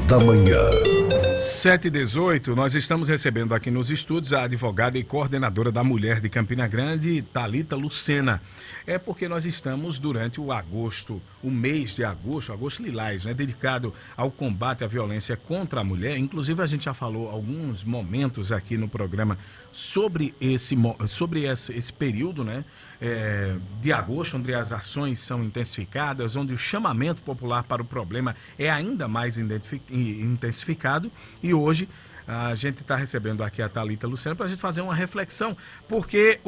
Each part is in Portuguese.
da Manhã. 7h18, nós estamos recebendo aqui nos estúdios a advogada e coordenadora da Mulher de Campina Grande, Thalita Lucena. É porque nós estamos durante o mês de agosto, agosto lilás, né, dedicado ao combate à violência contra a mulher. Inclusive a gente já falou alguns momentos aqui no programa sobre esse período, né, de agosto, onde as ações são intensificadas, onde o chamamento popular para o problema é ainda mais intensificado. E hoje a gente está recebendo aqui a Thalita Lucena para a gente fazer uma reflexão, porque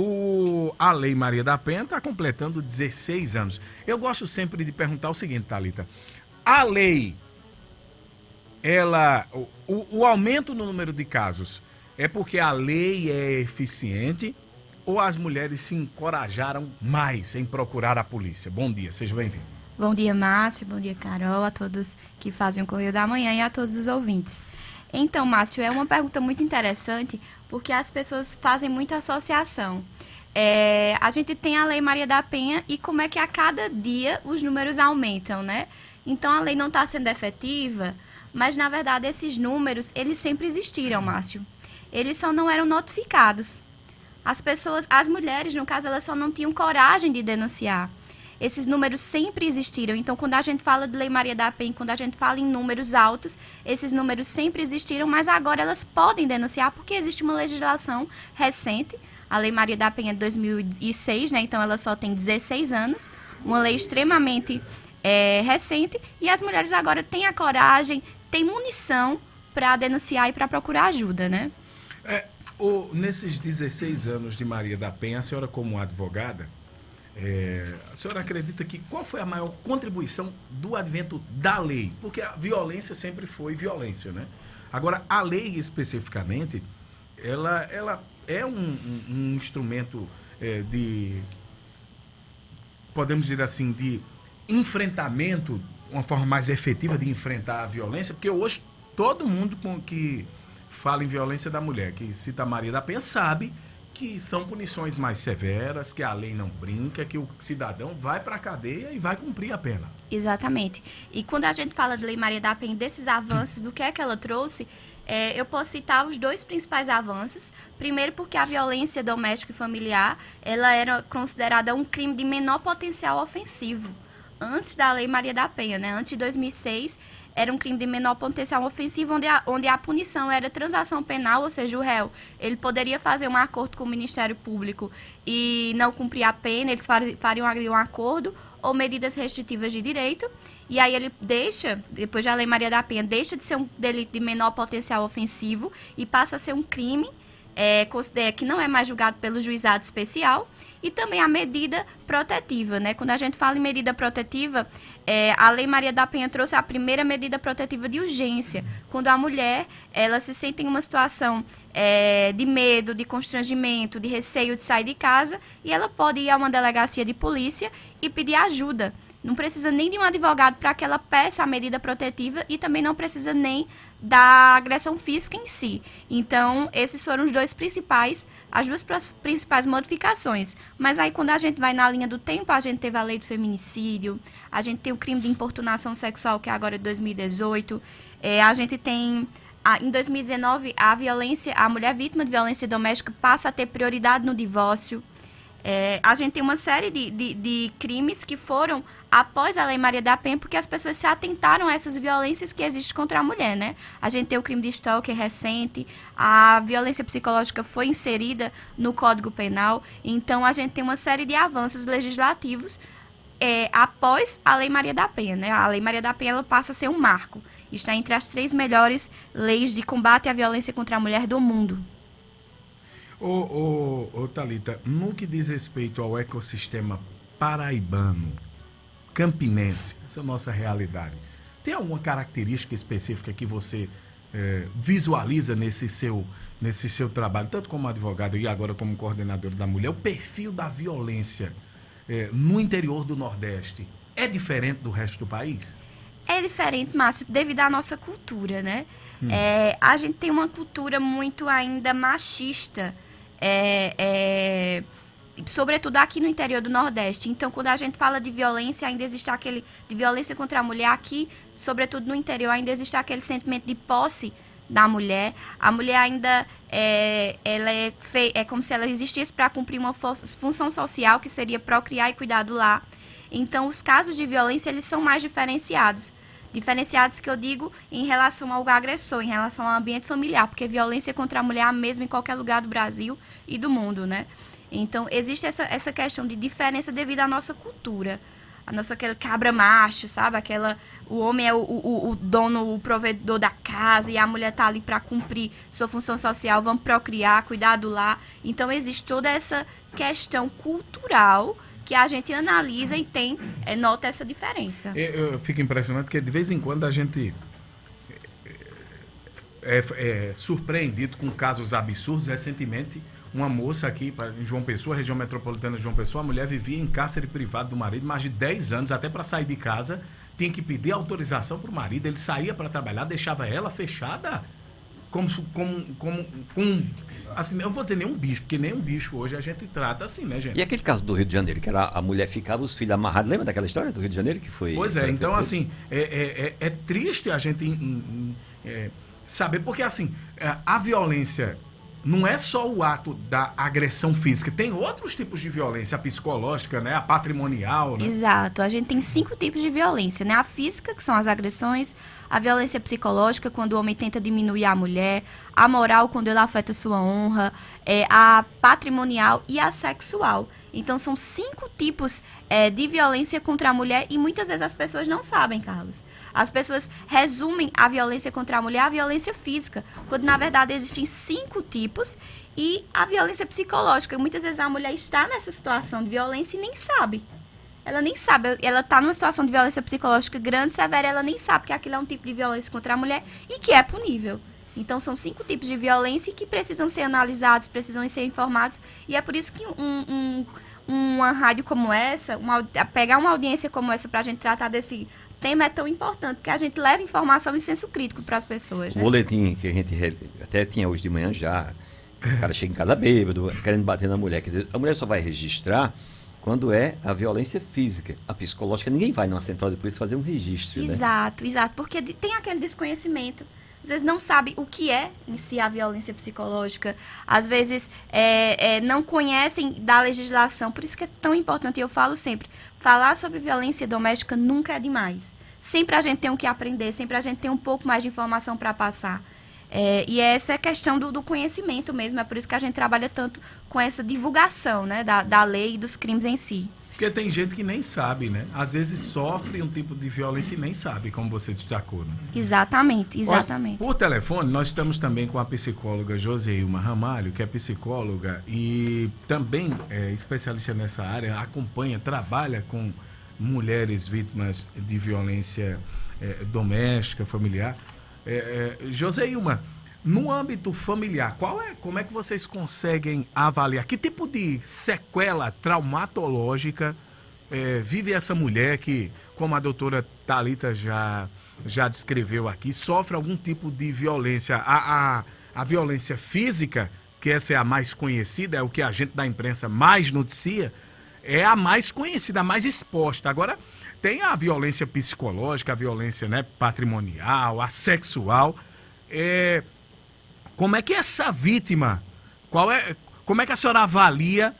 a Lei Maria da Penha está completando 16 anos. Eu gosto sempre de perguntar o seguinte, Thalita: a lei, o aumento no número de casos é porque a lei é eficiente ou as mulheres se encorajaram mais em procurar a polícia? Bom dia, seja bem-vindo. Bom dia, Márcio, bom dia, Carol, a todos que fazem o Correio da Manhã e a todos os ouvintes. Então, Márcio, é uma pergunta muito interessante, porque as pessoas fazem muita associação. A gente tem a Lei Maria da Penha e como é que a cada dia os números aumentam, né? Então, a lei não está sendo efetiva, mas, na verdade, esses números, eles sempre existiram, Márcio. Eles só não eram notificados. As mulheres, no caso, elas só não tinham coragem de denunciar. Esses números sempre existiram. Então, quando a gente fala de Lei Maria da Penha, quando a gente fala em números altos, esses números sempre existiram, mas agora elas podem denunciar porque existe uma legislação recente. A Lei Maria da Penha é de 2006, né? Então ela só tem 16 anos, uma lei extremamente recente, e as mulheres agora têm a coragem, têm munição para denunciar e para procurar ajuda, né? Nesses 16 anos de Maria da Penha, a senhora como advogada, a senhora acredita que qual foi a maior contribuição do advento da lei? Porque a violência sempre foi violência, né? Agora, a lei especificamente, ela é um instrumento podemos dizer assim, de enfrentamento, uma forma mais efetiva de enfrentar a violência, porque hoje todo mundo que fala em violência da mulher, que cita Maria da Penha, sabe que são punições mais severas, que a lei não brinca, que o cidadão vai para a cadeia e vai cumprir a pena. Exatamente. E quando a gente fala de Lei Maria da Penha, desses avanços, do que é que ela trouxe, eu posso citar os dois principais avanços. Primeiro, porque a violência doméstica e familiar, ela era considerada um crime de menor potencial ofensivo. Antes da Lei Maria da Penha, né? Antes de 2006, era um crime de menor potencial ofensivo, onde a punição era transação penal, ou seja, o réu, ele poderia fazer um acordo com o Ministério Público e não cumprir a pena, eles fariam um acordo ou medidas restritivas de direito, e aí ele depois da Lei Maria da Penha, deixa de ser um delito de menor potencial ofensivo e passa a ser um crime que não é mais julgado pelo juizado especial, e também a medida protetiva, né? Quando a gente fala em medida protetiva, a Lei Maria da Penha trouxe a primeira medida protetiva de urgência, quando a mulher ela se sente em uma situação de medo, de constrangimento, de receio de sair de casa, e ela pode ir a uma delegacia de polícia e pedir ajuda. Não precisa nem de um advogado para que ela peça a medida protetiva e também não precisa nem da agressão física em si. Então, esses foram as duas principais modificações. Mas aí, quando a gente vai na linha do tempo, a gente teve a lei do feminicídio, a gente tem o crime de importunação sexual, que é agora de 2018, a gente tem... Em 2019, a mulher vítima de violência doméstica passa a ter prioridade no divórcio. A gente tem uma série de crimes que foram após a Lei Maria da Penha, porque as pessoas se atentaram a essas violências que existem contra a mulher, né? A gente tem o crime de stalker recente, a violência psicológica foi inserida no Código Penal, então a gente tem uma série de avanços legislativos após a Lei Maria da Penha, né? A Lei Maria da Penha ela passa a ser um marco, está entre as 3 melhores leis de combate à violência contra a mulher do mundo. Thalita, no que diz respeito ao ecossistema paraibano, campinense, essa nossa realidade, tem alguma característica específica que você visualiza nesse seu trabalho, tanto como advogado e agora como coordenador da mulher, o perfil da violência no interior do Nordeste é diferente do resto do país? É diferente, Márcio, devido à nossa cultura, né? A gente tem uma cultura muito ainda machista, sobretudo aqui no interior do Nordeste. Então, quando a gente fala de violência, ainda existe de violência contra a mulher aqui, sobretudo no interior, ainda existe aquele sentimento de posse da mulher. A mulher ainda ela é como se ela existisse para cumprir uma função social, que seria procriar e cuidar do lar. Então, os casos de violência, eles são mais diferenciados. Diferenciados que eu digo em relação ao agressor, em relação ao ambiente familiar, porque violência contra a mulher é a mesma em qualquer lugar do Brasil e do mundo, né? Então, existe essa questão de diferença devido à nossa cultura. A nossa aquele cabra macho, sabe? O homem é o dono, o provedor da casa, e a mulher está ali para cumprir sua função social, vamos procriar, cuidar do lar. Então, existe toda essa questão cultural que a gente analisa e nota essa diferença. Eu fico impressionado porque de vez em quando a gente é surpreendido com casos absurdos. Recentemente, uma moça aqui em João Pessoa, região metropolitana de João Pessoa, a mulher vivia em cárcere privado do marido mais de 10 anos, até para sair de casa tinha que pedir autorização para o marido. Ele saía para trabalhar, deixava ela fechada como assim, eu não vou dizer nenhum bicho, porque nenhum bicho hoje a gente trata assim, né, gente? E aquele caso do Rio de Janeiro, que era a mulher ficava, os filhos amarrados, lembra daquela história do Rio de Janeiro que foi? Pois é, então assim, é triste a gente saber, porque assim, a violência não é só o ato da agressão física, tem outros tipos de violência, a psicológica, né, a patrimonial, né? Exato, a gente tem 5 tipos de violência, né? A física, que são as agressões, a violência psicológica, quando o homem tenta diminuir a mulher, a moral, quando ele afeta sua honra, a patrimonial e a sexual. Então, são 5 tipos de violência contra a mulher e muitas vezes as pessoas não sabem, Carlos. As pessoas resumem a violência contra a mulher à violência física, quando na verdade existem 5 tipos, e a violência psicológica. Muitas vezes a mulher está nessa situação de violência e nem sabe. Ela nem sabe, ela está numa situação de violência psicológica grande, severa, ela nem sabe que aquilo é um tipo de violência contra a mulher e que é punível. Então, são 5 tipos de violência que precisam ser analisados, precisam ser informados, e é por isso que uma rádio como essa, pegar uma audiência como essa para a gente tratar desse tema é tão importante, porque a gente leva informação e senso crítico para as pessoas, né? O boletim que a gente até tinha hoje de manhã já, o cara chega em casa bêbado, querendo bater na mulher. Quer dizer, a mulher só vai registrar quando é a violência física. A psicológica, ninguém vai numa central de polícia fazer um registro, Exato, né? Exato, porque tem aquele desconhecimento. Às vezes não sabe o que é em si a violência psicológica. Às vezes não conhecem da legislação. Por isso que é tão importante, e eu falo sempre, falar sobre violência doméstica nunca é demais. Sempre a gente tem o que aprender, sempre a gente tem um pouco mais de informação para passar. E essa é a questão do conhecimento mesmo. É por isso que a gente trabalha tanto com essa divulgação, né, da lei e dos crimes em si. Porque tem gente que nem sabe, né? Às vezes sofre um tipo de violência e nem sabe, como você destacou, né? Exatamente, exatamente. Olha, por telefone, nós estamos também com a psicóloga Joseilma Ramalho, que é psicóloga e também é especialista nessa área, acompanha, trabalha com mulheres vítimas de violência doméstica, familiar. Joseilma, no âmbito familiar, como é que vocês conseguem avaliar? Que tipo de sequela traumatológica vive essa mulher que, como a doutora Thalita já descreveu aqui, sofre algum tipo de violência? A violência física, que essa é a mais conhecida, é o que a gente da imprensa mais noticia, é a mais conhecida, a mais exposta. Agora, tem a violência psicológica, a violência, né, patrimonial, a sexual. Como é que essa vítima, como é que a senhora avalia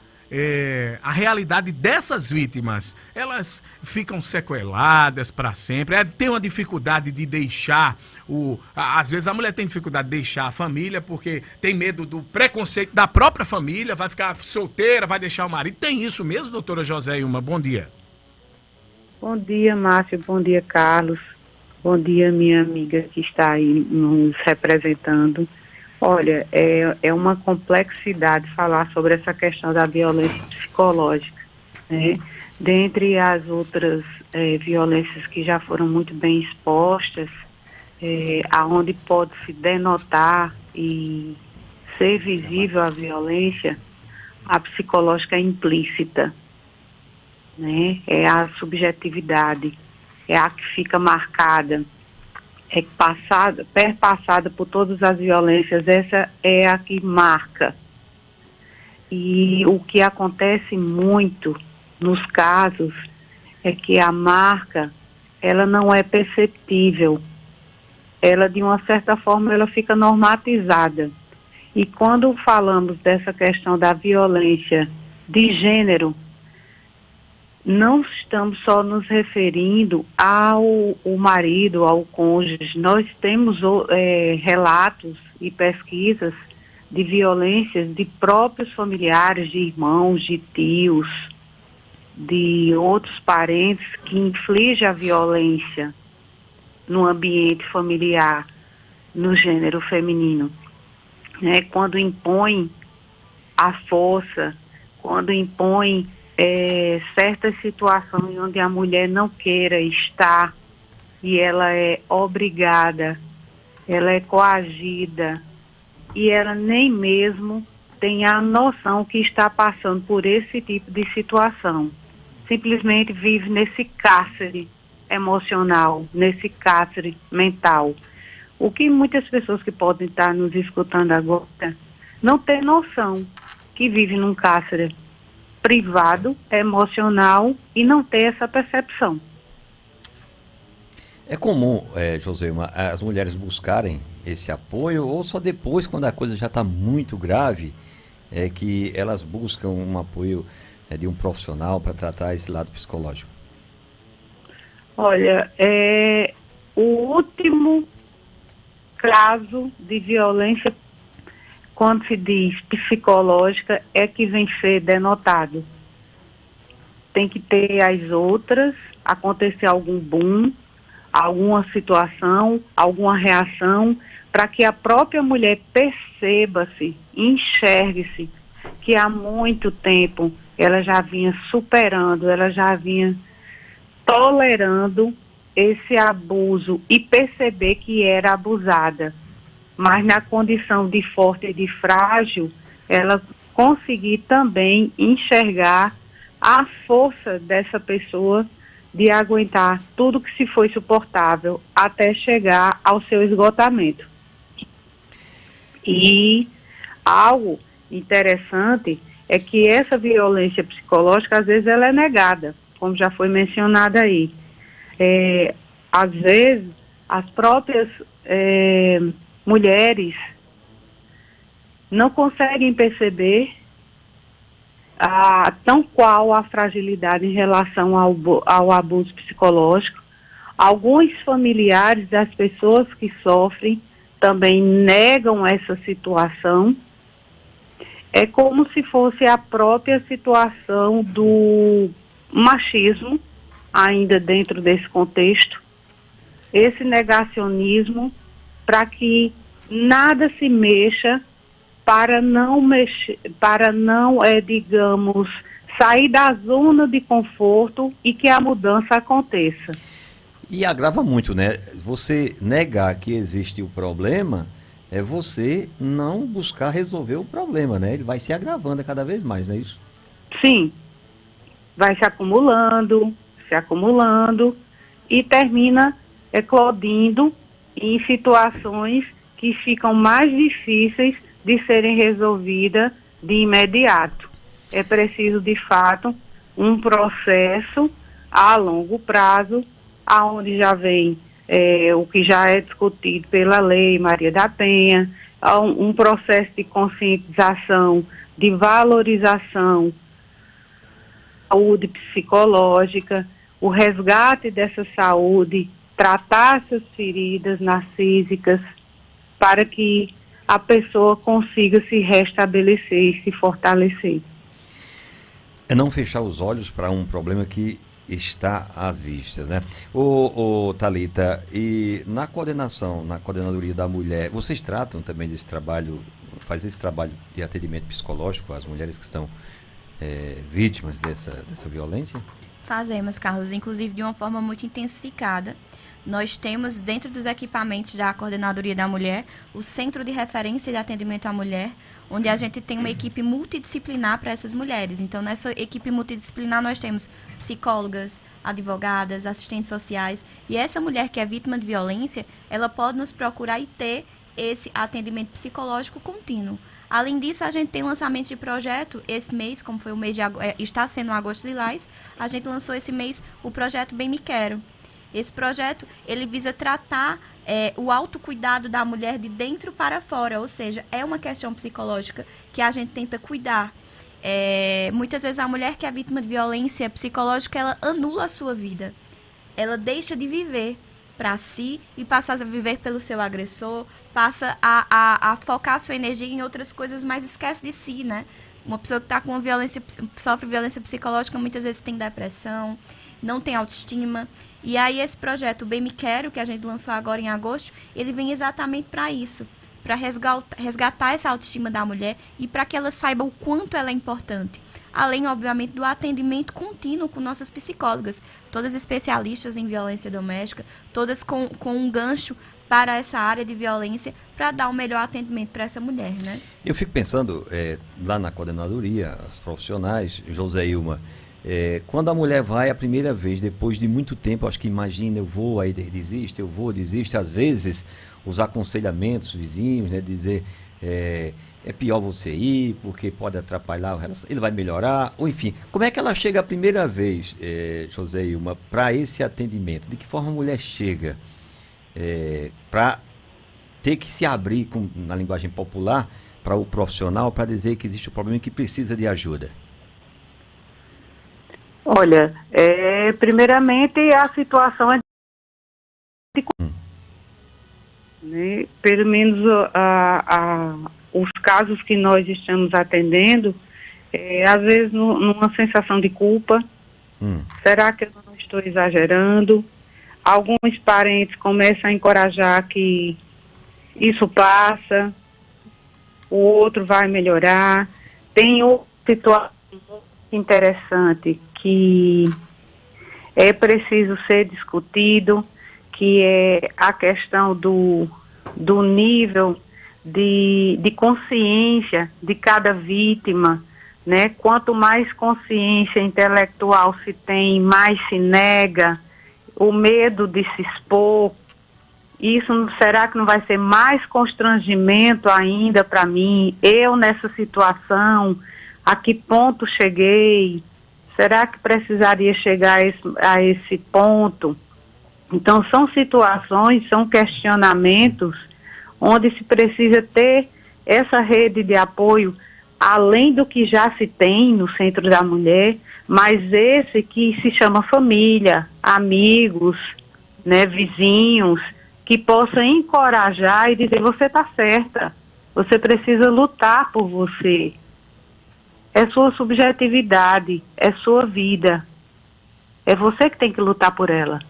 a realidade dessas vítimas? Elas ficam sequeladas para sempre? Tem uma dificuldade de deixar às vezes a mulher tem dificuldade de deixar a família porque tem medo do preconceito da própria família, vai ficar solteira, vai deixar o marido. Tem isso mesmo, doutora Joseilma? Bom dia. Bom dia, Márcio. Bom dia, Carlos. Bom dia, minha amiga que está aí nos representando. Olha, é uma complexidade falar sobre essa questão da violência psicológica, né? Dentre as outras violências que já foram muito bem expostas, aonde pode-se denotar e ser visível a violência, a psicológica é implícita, né? É a subjetividade, é a que fica marcada, perpassada por todas as violências, essa é a que marca. E o que acontece muito nos casos é que a marca, ela não é perceptível. Ela, de uma certa forma, ela fica normatizada. E quando falamos dessa questão da violência de gênero, não estamos só nos referindo ao marido, ao cônjuge. Nós temos relatos e pesquisas de violências de próprios familiares, de irmãos, de tios, de outros parentes que infligem a violência no ambiente familiar, no gênero feminino. Né? Quando impõe a força, quando impõe certas situações onde a mulher não queira estar e ela é obrigada, ela é coagida e ela nem mesmo tem a noção que está passando por esse tipo de situação. Simplesmente vive nesse cárcere emocional, nesse cárcere mental. O que muitas pessoas que podem estar nos escutando agora não têm noção que vive num cárcere privado, emocional e não ter essa percepção. É comum, Joselma, as mulheres buscarem esse apoio ou só depois, quando a coisa já está muito grave, que elas buscam um apoio de um profissional para tratar esse lado psicológico? Olha, o último caso de violência, quando se diz psicológica, é que vem ser denotado. Tem que ter as outras, acontecer algum boom, alguma situação, alguma reação, para que a própria mulher perceba-se, enxergue-se, que há muito tempo ela já vinha superando, ela já vinha tolerando esse abuso e perceber que era abusada. Mas na condição de forte e de frágil, ela conseguir também enxergar a força dessa pessoa de aguentar tudo que se foi suportável até chegar ao seu esgotamento. E algo interessante é que essa violência psicológica, às vezes, ela é negada, como já foi mencionado aí. Às vezes, as próprias mulheres não conseguem perceber tão qual a fragilidade em relação ao abuso psicológico. Alguns familiares das pessoas que sofrem também negam essa situação. É como se fosse a própria situação do machismo, ainda dentro desse contexto. Esse negacionismo para que nada se mexa, para não digamos, sair da zona de conforto e que a mudança aconteça. E agrava muito, né? Você negar que existe o problema é você não buscar resolver o problema, né? Ele vai se agravando cada vez mais, não é isso? Sim. Vai se acumulando e termina eclodindo em situações que ficam mais difíceis de serem resolvidas de imediato. É preciso, de fato, um processo a longo prazo, aonde já vem o que já é discutido pela Lei Maria da Penha, um processo de conscientização, de valorização da saúde psicológica, o resgate dessa saúde, tratar essas feridas narcísicas, para que a pessoa consiga se restabelecer e se fortalecer. É não fechar os olhos para um problema que está às vistas, né? Ô Thalita, e na coordenação, na coordenadoria da mulher, vocês tratam também desse trabalho, faz esse trabalho de atendimento psicológico às mulheres que estão vítimas dessa violência? Fazemos, Carlos, inclusive de uma forma muito intensificada. Nós temos, dentro dos equipamentos da Coordenadoria da Mulher, o Centro de Referência de Atendimento à Mulher, onde a gente tem uma equipe multidisciplinar para essas mulheres. Então, nessa equipe multidisciplinar, nós temos psicólogas, advogadas, assistentes sociais. E essa mulher que é vítima de violência, ela pode nos procurar e ter esse atendimento psicológico contínuo. Além disso, a gente tem lançamento de projeto esse mês, como foi o mês de está sendo o Agosto Lilás, a gente lançou esse mês o projeto Bem Me Quero. Esse projeto, ele visa tratar o autocuidado da mulher de dentro para fora, ou seja, é uma questão psicológica que a gente tenta cuidar. Muitas vezes a mulher que é vítima de violência psicológica, ela anula a sua vida. Ela deixa de viver para si e passa a viver pelo seu agressor, passa a focar a sua energia em outras coisas, mas esquece de si, né? Uma pessoa que está com sofre violência psicológica, muitas vezes tem depressão, não tem autoestima. E aí esse projeto Bem Me Quero, que a gente lançou agora em agosto, ele vem exatamente para isso, para resgatar essa autoestima da mulher e para que ela saiba o quanto ela é importante. Além, obviamente, do atendimento contínuo com nossas psicólogas, todas especialistas em violência doméstica, todas com um gancho para essa área de violência, para dar o melhor atendimento para essa mulher, né? Eu fico pensando, lá na coordenadoria, os profissionais, Joséilma, quando a mulher vai a primeira vez, depois de muito tempo, acho que imagina, eu vou, aí desiste, desiste, às vezes, os aconselhamentos vizinhos, né, dizer, é pior você ir, porque pode atrapalhar o relacionamento, ele vai melhorar, ou enfim, como é que ela chega a primeira vez, Joséilma, para esse atendimento? De que forma a mulher chega para ter que se abrir, na linguagem popular, para o profissional, para dizer que existe um problema e que precisa de ajuda? Olha, primeiramente a situação é né? Pelo menos os casos que nós estamos atendendo, às vezes numa sensação de culpa. Será que eu não estou exagerando? Alguns parentes começam a encorajar que isso passa, o outro vai melhorar. Tem outra situação interessante que é preciso ser discutido, que é a questão do nível de consciência de cada vítima, né? Quanto mais consciência intelectual se tem, mais se nega, o medo de se expor. Isso, será que não vai ser mais constrangimento ainda para mim? Eu nessa situação, a que ponto cheguei? Será que precisaria chegar a esse ponto? Então, são situações, são questionamentos onde se precisa ter essa rede de apoio, além do que já se tem no Centro da Mulher, mas esse que se chama família, amigos, né, vizinhos, que possa encorajar e dizer, você está certa, você precisa lutar por você. É sua subjetividade, é sua vida. É você que tem que lutar por ela.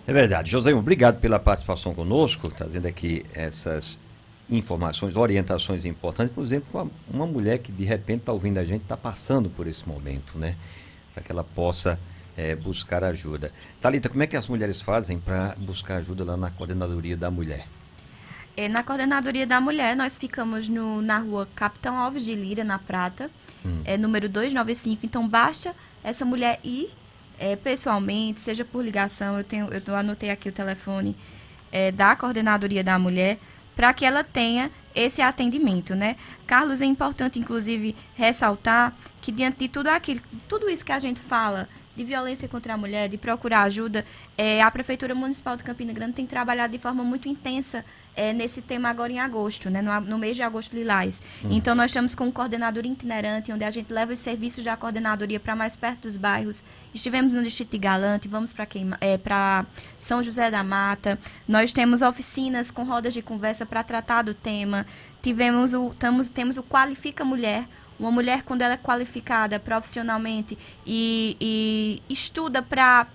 É verdade. Joséilma, obrigado pela participação conosco, trazendo aqui essas informações, orientações importantes. Por exemplo, uma mulher que de repente está ouvindo a gente, está passando por esse momento, né? Para que ela possa buscar ajuda. Thalita, como é que as mulheres fazem para buscar ajuda lá na Coordenadoria da Mulher? Na Coordenadoria da Mulher, nós ficamos na rua Capitão Alves de Lira, na Prata, número 295. Então, basta essa mulher ir pessoalmente, seja por ligação, eu anotei aqui o telefone da Coordenadoria da Mulher, para que ela tenha esse atendimento, né? Carlos, é importante, inclusive, ressaltar que diante de tudo isso que a gente fala, de violência contra a mulher, de procurar ajuda, a Prefeitura Municipal de Campina Grande tem trabalhado de forma muito intensa nesse tema agora em agosto, né, no mês de agosto lilás. Então, nós estamos com um coordenador itinerante, onde a gente leva os serviços da coordenadoria para mais perto dos bairros. Estivemos no Distrito de Galante, vamos para São José da Mata. Nós temos oficinas com rodas de conversa para tratar do tema. Temos o Qualifica Mulher. Uma mulher, quando ela é qualificada profissionalmente e estuda para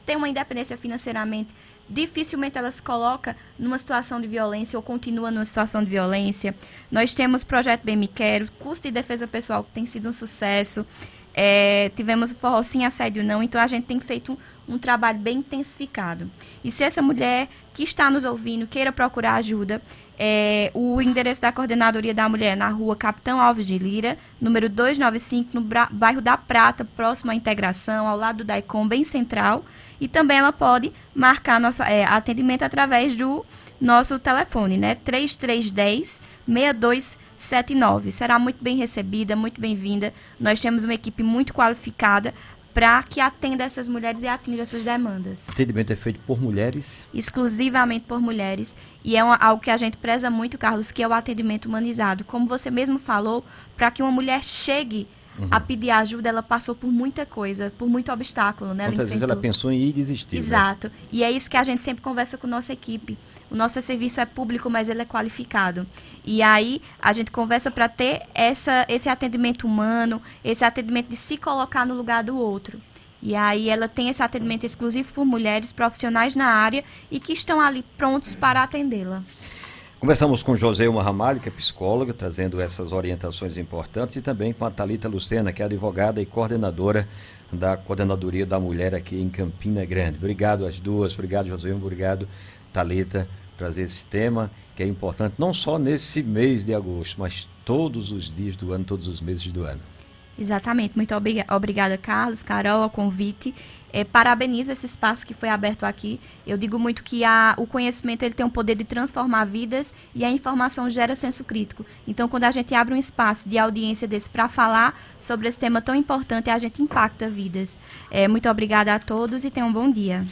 ter uma independência financeiramente, dificilmente ela se coloca numa situação de violência ou continua numa situação de violência. Nós temos o Projeto Bem Me Quero, curso de defesa pessoal, que tem sido um sucesso. Tivemos o Forró Sim, Assédio Não. Então, a gente tem feito um trabalho bem intensificado. E se essa mulher que está nos ouvindo queira procurar ajuda, o endereço da Coordenadoria da Mulher na rua Capitão Alves de Lira, número 295, no bairro da Prata, próximo à Integração, ao lado do DAICOM, bem central. E também ela pode marcar nosso atendimento através do nosso telefone, né? 3310 6279. Será muito bem recebida, muito bem-vinda. Nós temos uma equipe muito qualificada para que atenda essas mulheres e atenda essas demandas. O atendimento é feito por mulheres? Exclusivamente por mulheres. E é algo que a gente preza muito, Carlos, que é o atendimento humanizado. Como você mesmo falou, para que uma mulher chegue a pedir ajuda, ela passou por muita coisa, por muito obstáculo, né? Quantas vezes ela pensou em ir e desistir? Exato. Né? E é isso que a gente sempre conversa com nossa equipe. O nosso serviço é público, mas ele é qualificado. E aí a gente conversa para ter esse atendimento humano, esse atendimento de se colocar no lugar do outro. E aí ela tem esse atendimento exclusivo por mulheres profissionais na área e que estão ali prontos para atendê-la. Conversamos com Joseilma Ramalho, que é psicóloga, trazendo essas orientações importantes, e também com a Thalita Lucena, que é advogada e coordenadora da Coordenadoria da Mulher aqui em Campina Grande. Obrigado às duas, obrigado Joseilma, obrigado Thalita, por trazer esse tema que é importante não só nesse mês de agosto, mas todos os dias do ano, todos os meses do ano. Exatamente. Muito obrigada, Carlos, Carol, ao convite. Parabenizo esse espaço que foi aberto aqui. Eu digo muito que o conhecimento ele tem o poder de transformar vidas e a informação gera senso crítico. Então, quando a gente abre um espaço de audiência desse para falar sobre esse tema tão importante, a gente impacta vidas. Muito obrigada a todos e tenham um bom dia.